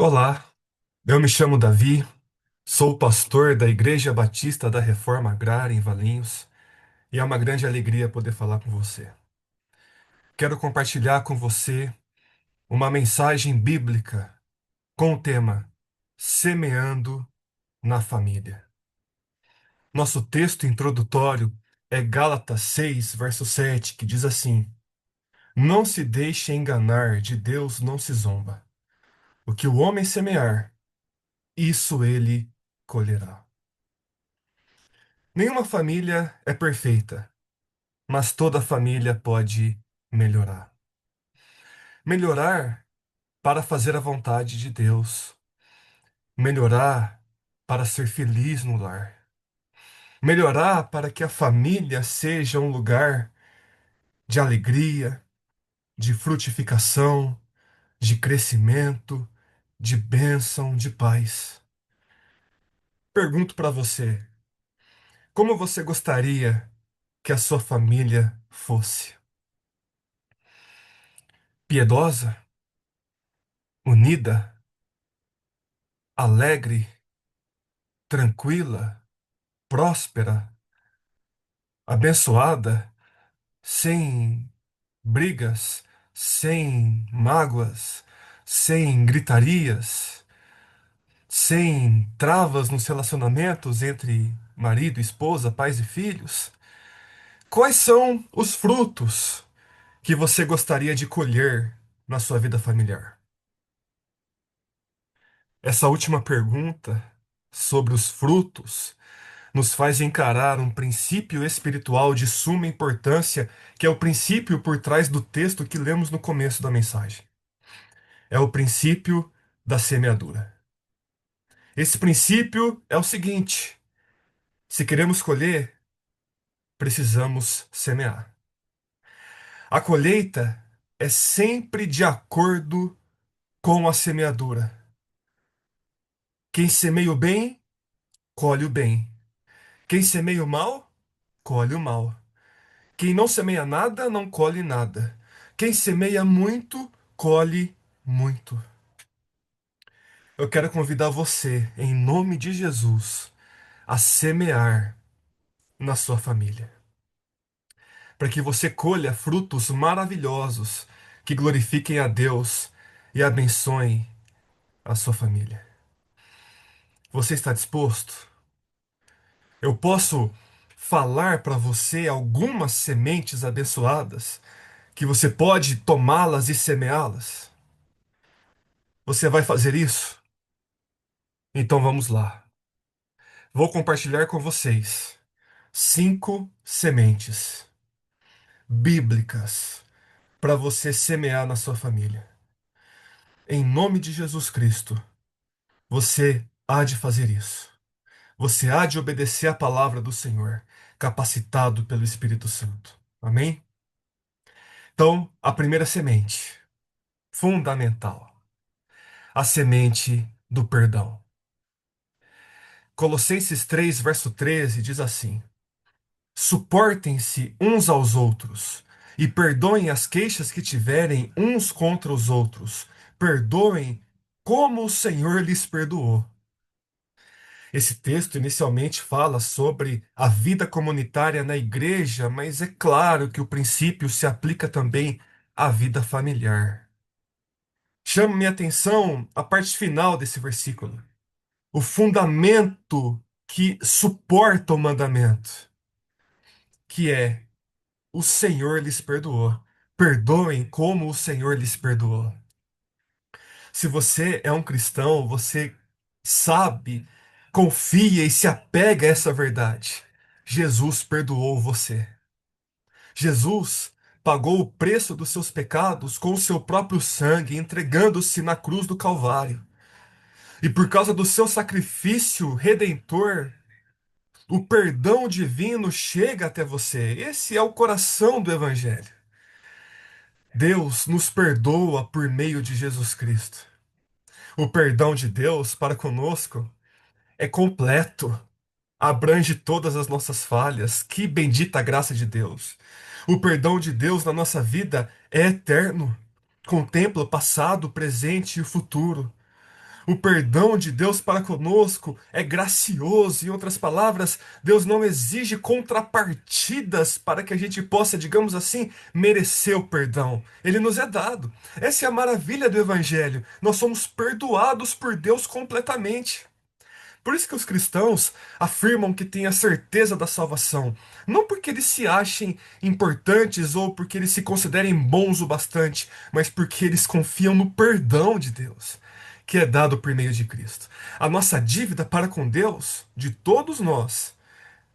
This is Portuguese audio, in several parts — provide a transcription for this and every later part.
Olá, eu me chamo Davi, sou pastor da Igreja Batista da Reforma Agrária em Valinhos e é uma grande alegria poder falar com você. Quero compartilhar com você uma mensagem bíblica com o tema Semeando na Família. Nosso texto introdutório é Gálatas 6, verso 7, que diz assim: Não se deixe enganar, de Deus não se zomba. O que o homem semear, isso ele colherá. Nenhuma família é perfeita, mas toda família pode melhorar. Melhorar para fazer a vontade de Deus. Melhorar para ser feliz no lar. Melhorar para que a família seja um lugar de alegria, de frutificação, de crescimento, de bênção, de paz. Pergunto para você, como você gostaria que a sua família fosse? Piedosa? Unida? Alegre? Tranquila, próspera, abençoada, sem brigas, sem mágoas, sem gritarias, sem travas nos relacionamentos entre marido, esposa, pais e filhos? Quais são os frutos que você gostaria de colher na sua vida familiar? Essa última pergunta sobre os frutos nos faz encarar um princípio espiritual de suma importância, que é o princípio por trás do texto que lemos no começo da mensagem. É o princípio da semeadura. Esse princípio é o seguinte: se queremos colher, precisamos semear. A colheita é sempre de acordo com a semeadura. Quem semeia o bem, colhe o bem. Quem semeia o mal, colhe o mal. Quem não semeia nada, não colhe nada. Quem semeia muito, colhe muito. Eu quero convidar você, em nome de Jesus, a semear na sua família, para que você colha frutos maravilhosos que glorifiquem a Deus e abençoem a sua família. Você está disposto? Eu posso falar para você algumas sementes abençoadas que você pode tomá-las e semeá-las? Você vai fazer isso? Então vamos lá. Vou compartilhar com vocês 5 sementes bíblicas para você semear na sua família. Em nome de Jesus Cristo, você há de fazer isso. Você há de obedecer à palavra do Senhor, capacitado pelo Espírito Santo. Amém? Então, a primeira semente, fundamental, a semente do perdão. Colossenses 3, verso 13 diz assim: Suportem-se uns aos outros e perdoem as queixas que tiverem uns contra os outros. Perdoem como o Senhor lhes perdoou. Esse texto inicialmente fala sobre a vida comunitária na igreja, mas é claro que o princípio se aplica também à vida familiar. Chama minha atenção a parte final desse versículo, o fundamento que suporta o mandamento, que é: o Senhor lhes perdoou. Perdoem como o Senhor lhes perdoou. Se você é um cristão, você sabe, confia e se apega a essa verdade. Jesus perdoou você. Jesus pagou o preço dos seus pecados com o seu próprio sangue, entregando-se na cruz do Calvário. E por causa do seu sacrifício redentor, o perdão divino chega até você. Esse é o coração do Evangelho. Deus nos perdoa por meio de Jesus Cristo. O perdão de Deus para conosco é completo, abrange todas as nossas falhas. Que bendita graça de Deus! O perdão de Deus na nossa vida é eterno, contempla o passado, o presente e o futuro. O perdão de Deus para conosco é gracioso. Em outras palavras, Deus não exige contrapartidas para que a gente possa, digamos assim, merecer o perdão. Ele nos é dado. Essa é a maravilha do Evangelho. Nós somos perdoados por Deus completamente. Por isso que os cristãos afirmam que têm a certeza da salvação, não porque eles se achem importantes ou porque eles se considerem bons o bastante, mas porque eles confiam no perdão de Deus, que é dado por meio de Cristo. A nossa dívida para com Deus, de todos nós,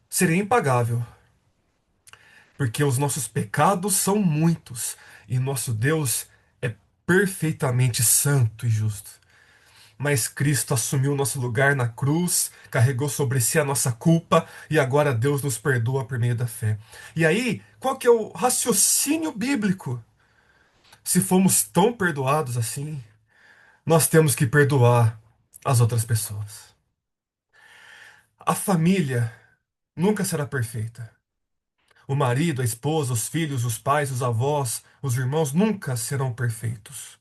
seria impagável, porque os nossos pecados são muitos e nosso Deus é perfeitamente santo e justo. Mas Cristo assumiu o nosso lugar na cruz, carregou sobre si a nossa culpa e agora Deus nos perdoa por meio da fé. E aí, qual que é o raciocínio bíblico? Se fomos tão perdoados assim, nós temos que perdoar as outras pessoas. A família nunca será perfeita. O marido, a esposa, os filhos, os pais, os avós, os irmãos nunca serão perfeitos.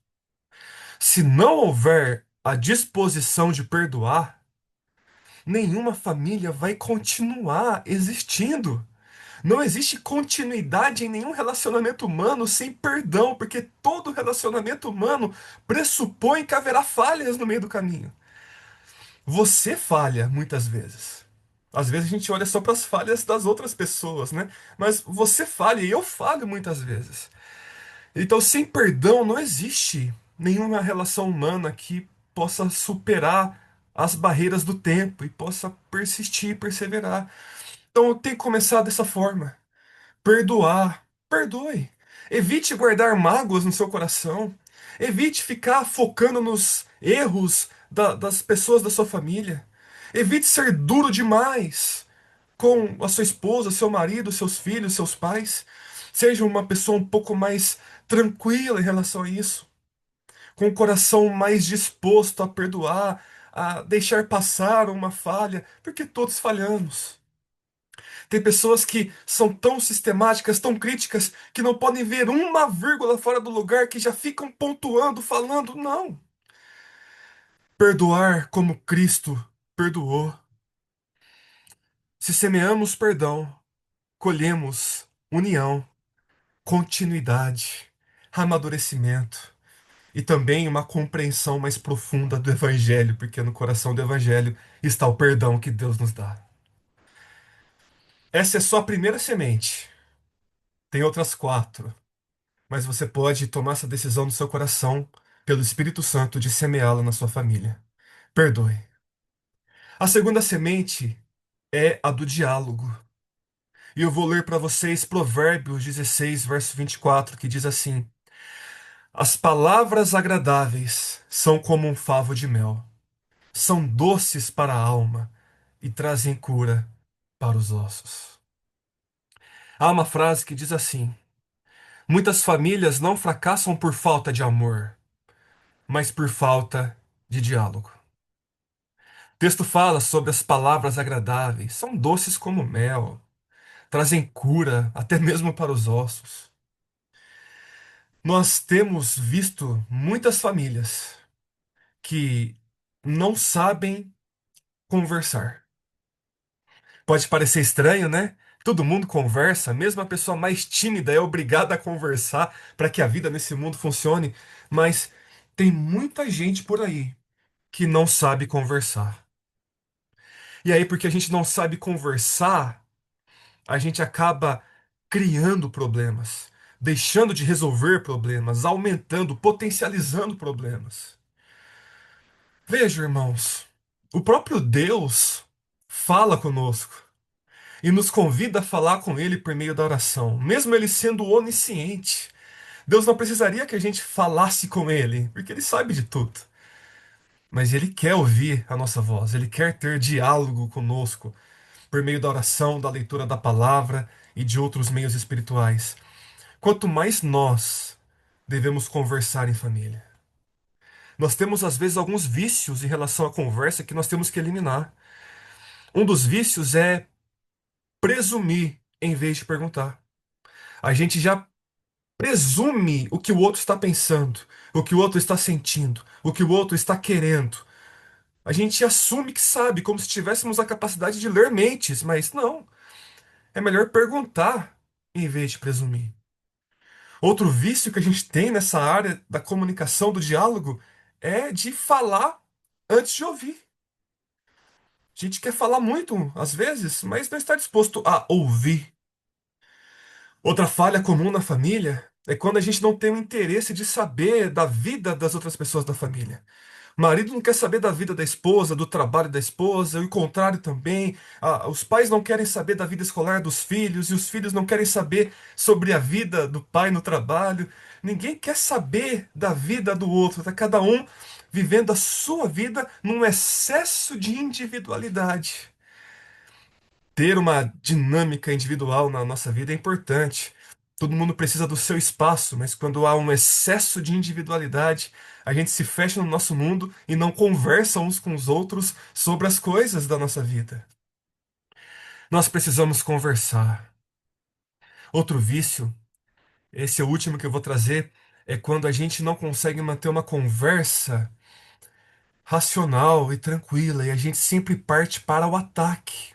Se não houver a disposição de perdoar, nenhuma família vai continuar existindo. Não existe continuidade em nenhum relacionamento humano sem perdão, porque todo relacionamento humano pressupõe que haverá falhas no meio do caminho. Você falha muitas vezes. Às vezes a gente olha só para as falhas das outras pessoas, né? Mas você falha e eu falho muitas vezes. Então, sem perdão, não existe nenhuma relação humana que possa superar as barreiras do tempo e possa persistir e perseverar. Então, tem que começar dessa forma. Perdoar. Perdoe. Evite guardar mágoas no seu coração. Evite ficar focando nos erros das pessoas da sua família. Evite ser duro demais com a sua esposa, seu marido, seus filhos, seus pais. Seja uma pessoa um pouco mais tranquila em relação a isso, com o coração mais disposto a perdoar, a deixar passar uma falha, porque todos falhamos. Tem pessoas que são tão sistemáticas, tão críticas, que não podem ver uma vírgula fora do lugar, que já ficam pontuando, falando, não. Perdoar como Cristo perdoou. Se semeamos perdão, colhemos união, continuidade, amadurecimento e também uma compreensão mais profunda do Evangelho, porque no coração do Evangelho está o perdão que Deus nos dá. Essa é só a primeira semente. Tem outras quatro, mas você pode tomar essa decisão no seu coração pelo Espírito Santo de semeá-la na sua família. Perdoe. A segunda semente é a do diálogo. E eu vou ler para vocês Provérbios 16, verso 24, que diz assim: As palavras agradáveis são como um favo de mel, são doces para a alma e trazem cura para os ossos. Há uma frase que diz assim: Muitas famílias não fracassam por falta de amor, mas por falta de diálogo. O texto fala sobre as palavras agradáveis, são doces como mel, trazem cura até mesmo para os ossos. Nós temos visto muitas famílias que não sabem conversar. Pode parecer estranho, né? Todo mundo conversa, mesmo a pessoa mais tímida é obrigada a conversar para que a vida nesse mundo funcione, mas tem muita gente por aí que não sabe conversar. E aí, porque a gente não sabe conversar, a gente acaba criando problemas, deixando de resolver problemas, aumentando, potencializando problemas. Veja, irmãos, o próprio Deus fala conosco e nos convida a falar com Ele por meio da oração, mesmo Ele sendo onisciente. Deus não precisaria que a gente falasse com Ele, porque Ele sabe de tudo. Mas Ele quer ouvir a nossa voz, Ele quer ter diálogo conosco por meio da oração, da leitura da palavra e de outros meios espirituais. Quanto mais nós devemos conversar em família. Nós temos, às vezes, alguns vícios em relação à conversa que nós temos que eliminar. Um dos vícios é presumir em vez de perguntar. A gente já presume o que o outro está pensando, o que o outro está sentindo, o que o outro está querendo. A gente assume que sabe, como se tivéssemos a capacidade de ler mentes, mas não. É melhor perguntar em vez de presumir. Outro vício que a gente tem nessa área da comunicação, do diálogo, é de falar antes de ouvir. A gente quer falar muito, às vezes, mas não está disposto a ouvir. Outra falha comum na família é quando a gente não tem o interesse de saber da vida das outras pessoas da família. O marido não quer saber da vida da esposa, do trabalho da esposa, e o contrário também. Os pais não querem saber da vida escolar dos filhos, e os filhos não querem saber sobre a vida do pai no trabalho. Ninguém quer saber da vida do outro, tá cada um vivendo a sua vida num excesso de individualidade. Ter uma dinâmica individual na nossa vida é importante. Todo mundo precisa do seu espaço, mas quando há um excesso de individualidade, a gente se fecha no nosso mundo e não conversa uns com os outros sobre as coisas da nossa vida. Nós precisamos conversar. Outro vício, esse é o último que eu vou trazer, é quando a gente não consegue manter uma conversa racional e tranquila e a gente sempre parte para o ataque,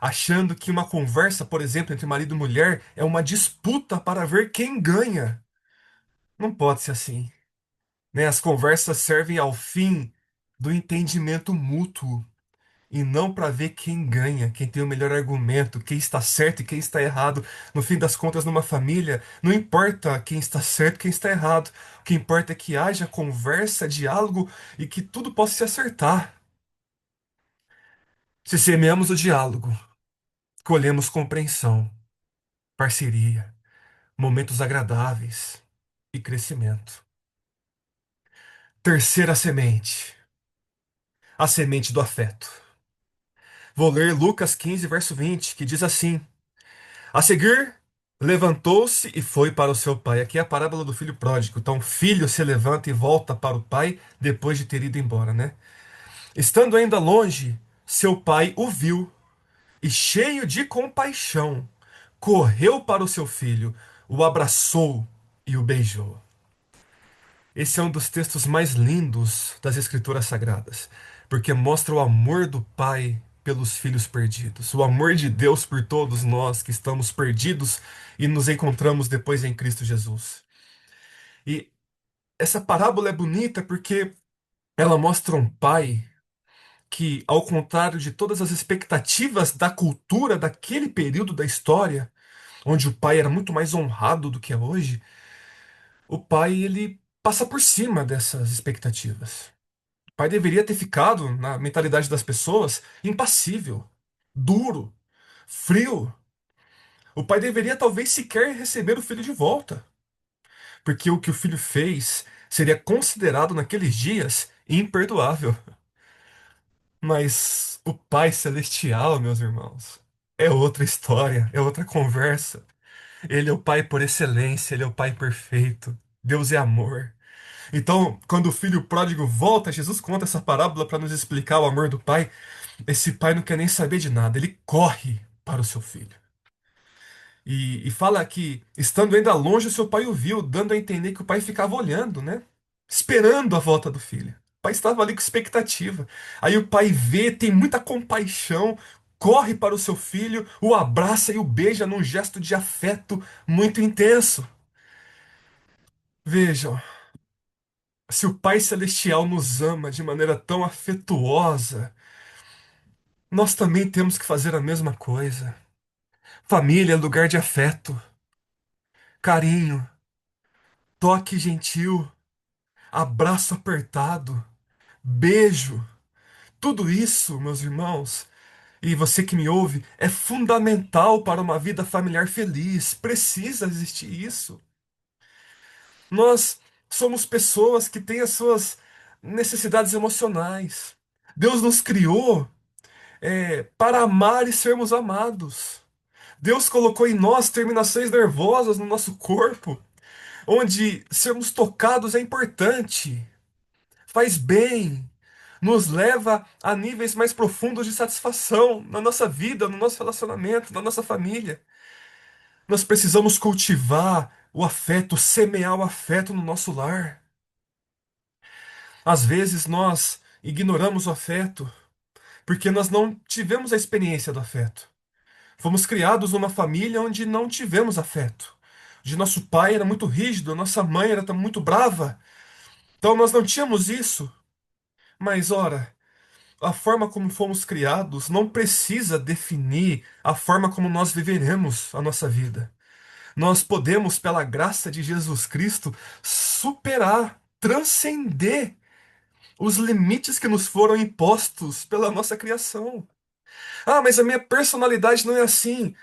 achando que uma conversa, por exemplo, entre marido e mulher é uma disputa para ver quem ganha. Não pode ser assim, né? As conversas servem ao fim do entendimento mútuo e não para ver quem ganha, quem tem o melhor argumento, quem está certo e quem está errado. No fim das contas, numa família, não importa quem está certo e quem está errado. O que importa é que haja conversa, diálogo e que tudo possa se acertar. Se semeamos o diálogo, colhemos compreensão, parceria, momentos agradáveis e crescimento. Terceira semente, a semente do afeto. Vou ler Lucas 15, verso 20, que diz assim: A seguir, levantou-se e foi para o seu pai. Aqui é a parábola do filho pródigo. Então, o filho se levanta e volta para o pai depois de ter ido embora, né? Estando ainda longe, seu pai o viu e, cheio de compaixão, correu para o seu filho, o abraçou e o beijou. Esse é um dos textos mais lindos das Escrituras Sagradas, porque mostra o amor do Pai pelos filhos perdidos, o amor de Deus por todos nós que estamos perdidos e nos encontramos depois em Cristo Jesus. E essa parábola é bonita porque ela mostra um pai que, ao contrário de todas as expectativas da cultura daquele período da história, onde o pai era muito mais honrado do que é hoje, o pai ele passa por cima dessas expectativas. O pai deveria ter ficado, na mentalidade das pessoas, impassível, duro, frio. O pai deveria talvez sequer receber o filho de volta, porque o que o filho fez seria considerado naqueles dias imperdoável. Mas o Pai Celestial, meus irmãos, é outra história, é outra conversa. Ele é o Pai por excelência, ele é o Pai perfeito. Deus é amor. Então, quando o filho pródigo volta, Jesus conta essa parábola para nos explicar o amor do pai. Esse pai não quer nem saber de nada, ele corre para o seu filho. E fala que, estando ainda longe, o seu pai o viu, dando a entender que o pai ficava olhando, né? Esperando a volta do filho. O pai estava ali com expectativa. Aí o pai vê, tem muita compaixão, corre para o seu filho, o abraça e o beija num gesto de afeto muito intenso. Vejam, se o Pai Celestial nos ama de maneira tão afetuosa, nós também temos que fazer a mesma coisa. Família é lugar de afeto, carinho, toque gentil, abraço apertado, beijo. Tudo isso, meus irmãos, e você que me ouve, é fundamental para uma vida familiar feliz. Precisa existir isso. Nós somos pessoas que têm as suas necessidades emocionais. Deus nos criou para amar e sermos amados. Deus colocou em nós terminações nervosas no nosso corpo, onde sermos tocados é importante, faz bem, nos leva a níveis mais profundos de satisfação na nossa vida, no nosso relacionamento, na nossa família. Nós precisamos cultivar o afeto, semear o afeto no nosso lar. Às vezes nós ignoramos o afeto porque nós não tivemos a experiência do afeto. Fomos criados numa família onde não tivemos afeto. De nosso pai era muito rígido, nossa mãe era muito brava. Então nós não tínhamos isso. Mas ora, a forma como fomos criados não precisa definir a forma como nós viveremos a nossa vida. Nós podemos, pela graça de Jesus Cristo, superar, transcender os limites que nos foram impostos pela nossa criação. Ah, mas a minha personalidade não é assim.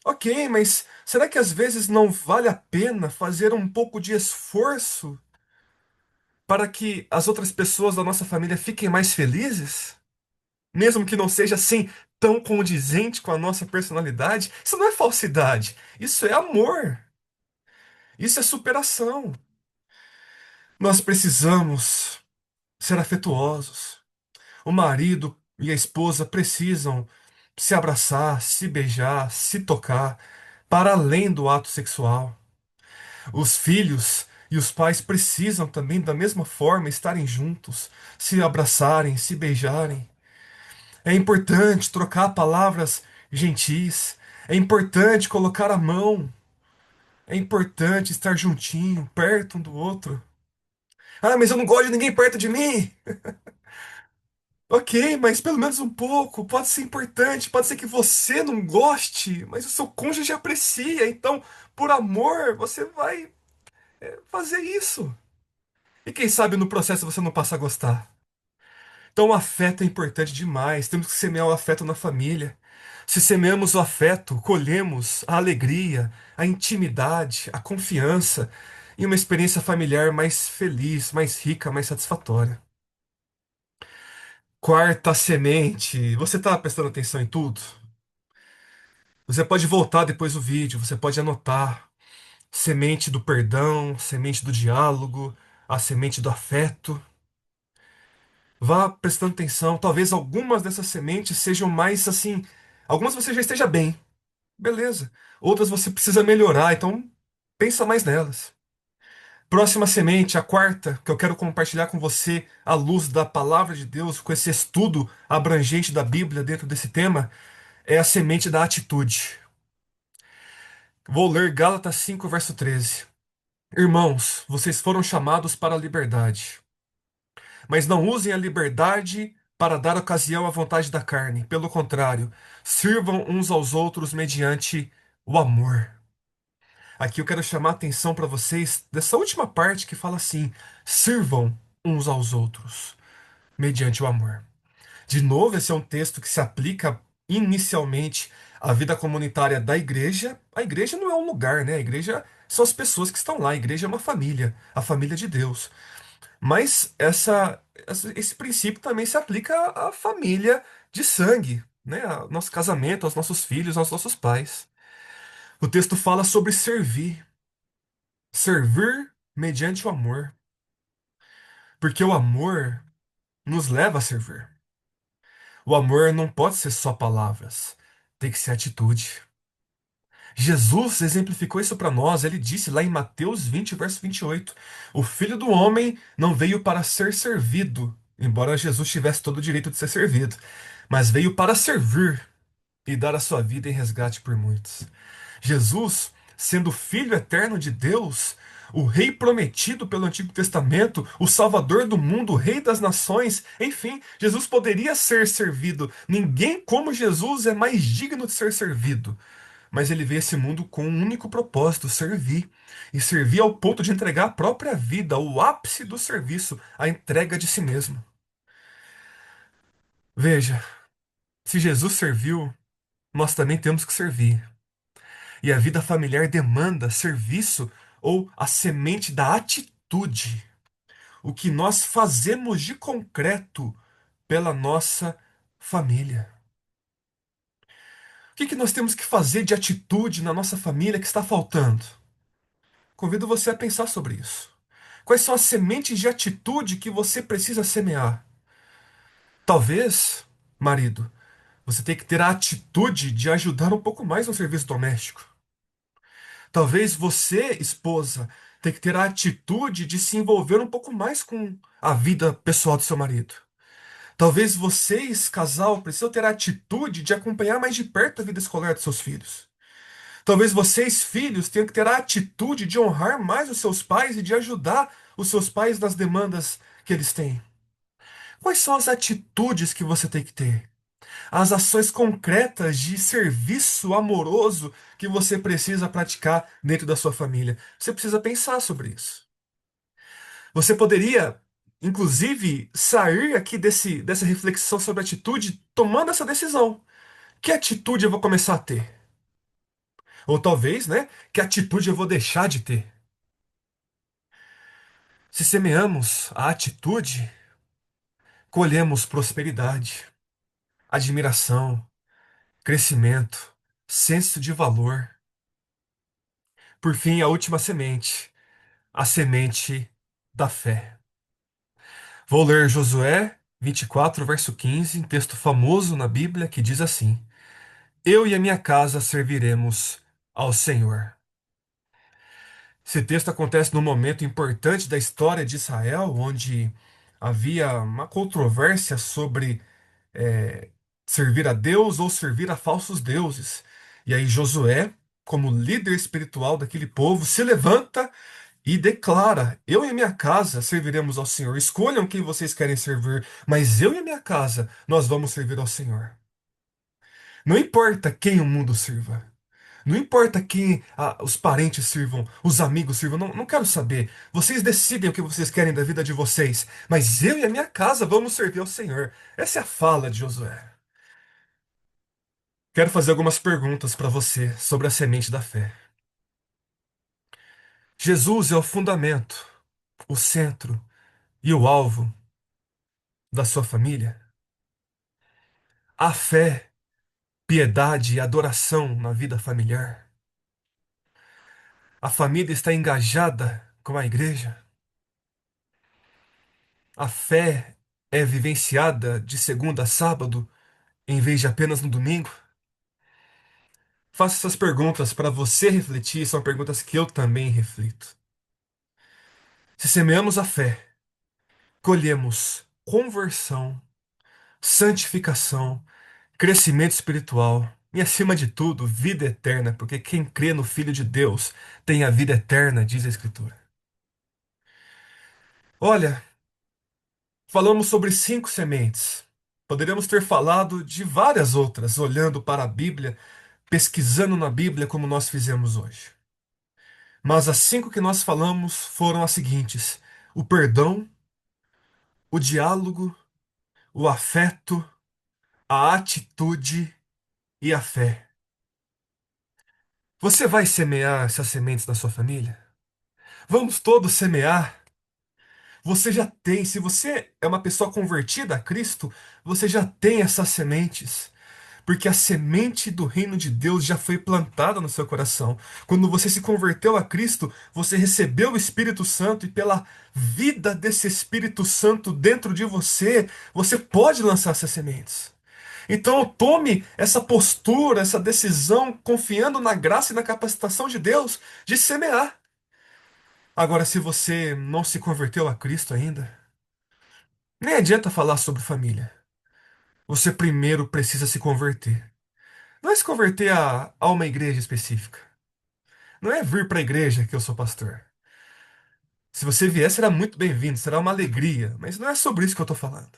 Ok, mas será que às vezes não vale a pena fazer um pouco de esforço para que as outras pessoas da nossa família fiquem mais felizes? Mesmo que não seja assim tão condizente com a nossa personalidade? Isso não é falsidade, isso é amor, isso é superação. Nós precisamos ser afetuosos. O marido e a esposa precisam se abraçar, se beijar, se tocar, para além do ato sexual. Os filhos e os pais precisam também, da mesma forma, estarem juntos, se abraçarem, se beijarem. É importante trocar palavras gentis. É importante colocar a mão. É importante estar juntinho, perto um do outro. Ah, mas eu não gosto de ninguém perto de mim. Ok, mas pelo menos um pouco. Pode ser importante. Pode ser que você não goste, mas o seu cônjuge aprecia. Então, por amor, você vai fazer isso. E quem sabe no processo você não passa a gostar. Então, o afeto é importante demais. Temos que semear o afeto na família. Se semeamos o afeto, colhemos a alegria, a intimidade, a confiança e uma experiência familiar mais feliz, mais rica, mais satisfatória. Quarta semente. Você está prestando atenção em tudo? Você pode voltar depois do vídeo, você pode anotar. Semente do perdão, semente do diálogo, a semente do afeto. Vá prestando atenção. Talvez algumas dessas sementes sejam mais assim. Algumas você já esteja bem, beleza. Outras você precisa melhorar, então pensa mais nelas. Próxima semente, a quarta, que eu quero compartilhar com você à luz da palavra de Deus, com esse estudo abrangente da Bíblia dentro desse tema, é a semente da atitude. Vou ler Gálatas 5, verso 13. Irmãos, vocês foram chamados para a liberdade. Mas não usem a liberdade para dar ocasião à vontade da carne. Pelo contrário, sirvam uns aos outros mediante o amor. Aqui eu quero chamar a atenção para vocês dessa última parte que fala assim: sirvam uns aos outros mediante o amor. De novo, esse é um texto que se aplica inicialmente à vida comunitária da igreja. A igreja não é um lugar, né? A igreja são as pessoas que estão lá. A igreja é uma família, a família de Deus. Mas esse princípio também se aplica à família de sangue, né? Ao nosso casamento, aos nossos filhos, aos nossos pais. O texto fala sobre servir, servir mediante o amor, porque o amor nos leva a servir. O amor não pode ser só palavras, tem que ser atitude. Jesus exemplificou isso para nós. Ele disse lá em Mateus 20, verso 28: o filho do homem não veio para ser servido, embora Jesus tivesse todo o direito de ser servido, mas veio para servir e dar a sua vida em resgate por muitos. Jesus, sendo o Filho eterno de Deus, o Rei prometido pelo Antigo Testamento, o Salvador do mundo, o Rei das nações, enfim, Jesus poderia ser servido. Ninguém como Jesus é mais digno de ser servido. Mas ele veio a esse mundo com um único propósito: servir. E servir ao ponto de entregar a própria vida, o ápice do serviço, a entrega de si mesmo. Veja, se Jesus serviu, nós também temos que servir. E a vida familiar demanda serviço ou a semente da atitude. O que nós fazemos de concreto pela nossa família. O que que nós temos que fazer de atitude na nossa família que está faltando? Convido você a pensar sobre isso. Quais são as sementes de atitude que você precisa semear? Talvez, marido, você tenha que ter a atitude de ajudar um pouco mais no serviço doméstico. Talvez você, esposa, tenha que ter a atitude de se envolver um pouco mais com a vida pessoal do seu marido. Talvez vocês, casal, precisam ter a atitude de acompanhar mais de perto a vida escolar dos seus filhos. Talvez vocês, filhos, tenham que ter a atitude de honrar mais os seus pais e de ajudar os seus pais nas demandas que eles têm. Quais são as atitudes que você tem que ter? As ações concretas de serviço amoroso que você precisa praticar dentro da sua família. Você precisa pensar sobre isso. Você poderia, inclusive, sair aqui dessa reflexão sobre atitude tomando essa decisão. Que atitude eu vou começar a ter? Ou talvez, né? Que atitude eu vou deixar de ter? Se semeamos a atitude, colhemos prosperidade, admiração, crescimento, senso de valor. Por fim, a última semente, a semente da fé. Vou ler Josué 24, verso 15, um texto famoso na Bíblia que diz assim: Eu e a minha casa serviremos ao Senhor. Esse texto acontece num momento importante da história de Israel, onde havia uma controvérsia sobre é, servir a Deus ou servir a falsos deuses. E aí Josué, como líder espiritual daquele povo, se levanta e declara: Eu e a minha casa serviremos ao Senhor. Escolham quem vocês querem servir, mas eu e a minha casa, nós vamos servir ao Senhor. Não importa quem o mundo sirva. Não importa quem os parentes sirvam, os amigos sirvam, não quero saber. Vocês decidem o que vocês querem da vida de vocês, mas eu e a minha casa vamos servir ao Senhor. Essa é a fala de Josué. Quero fazer algumas perguntas para você sobre a semente da fé. Jesus é o fundamento, o centro e o alvo da sua família? Há fé, piedade e adoração na vida familiar? A família está engajada com a igreja? A fé é vivenciada de segunda a sábado, em vez de apenas no domingo? Faço essas perguntas para você refletir, são perguntas que eu também reflito. Se semeamos a fé, colhemos conversão, santificação, crescimento espiritual e, acima de tudo, vida eterna, porque quem crê no Filho de Deus tem a vida eterna, diz a Escritura. Olha, falamos sobre 5 sementes. Poderíamos ter falado de várias outras, olhando para a Bíblia, pesquisando na Bíblia como nós fizemos hoje. Mas as 5 que nós falamos foram as seguintes: o perdão, o diálogo, o afeto, a atitude e a fé. Você vai semear essas sementes na sua família? Vamos todos semear? Você já tem, se você é uma pessoa convertida a Cristo, você já tem essas sementes. Porque a semente do reino de Deus já foi plantada no seu coração. Quando você se converteu a Cristo, você recebeu o Espírito Santo e pela vida desse Espírito Santo dentro de você, você pode lançar essas sementes. Então tome essa postura, essa decisão, confiando na graça e na capacitação de Deus de semear. Agora, se você não se converteu a Cristo ainda, nem adianta falar sobre família. Você primeiro precisa se converter. Não é se converter a uma igreja específica. Não é vir para a igreja que eu sou pastor. Se você vier, será muito bem-vindo, será uma alegria. Mas não é sobre isso que eu estou falando.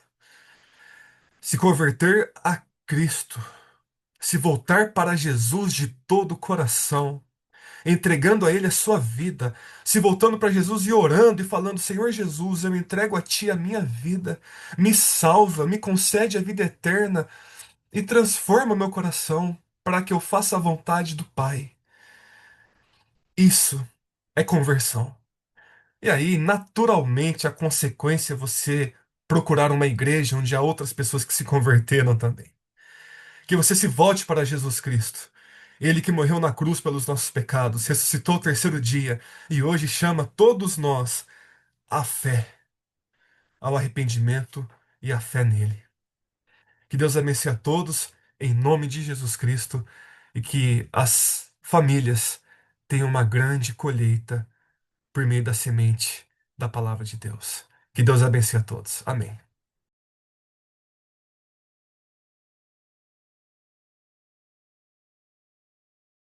Se converter a Cristo. Se voltar para Jesus de todo o coração, entregando a Ele a sua vida, se voltando para Jesus e orando e falando: Senhor Jesus, eu entrego a Ti a minha vida, me salva, me concede a vida eterna e transforma meu coração para que eu faça a vontade do Pai. Isso é conversão. E aí, naturalmente, a consequência é você procurar uma igreja onde há outras pessoas que se converteram também. Que você se volte para Jesus Cristo. Ele que morreu na cruz pelos nossos pecados, ressuscitou o terceiro dia e hoje chama todos nós à fé, ao arrependimento e à fé nele. Que Deus abençoe a todos, em nome de Jesus Cristo, e que as famílias tenham uma grande colheita por meio da semente da palavra de Deus. Que Deus abençoe a todos. Amém.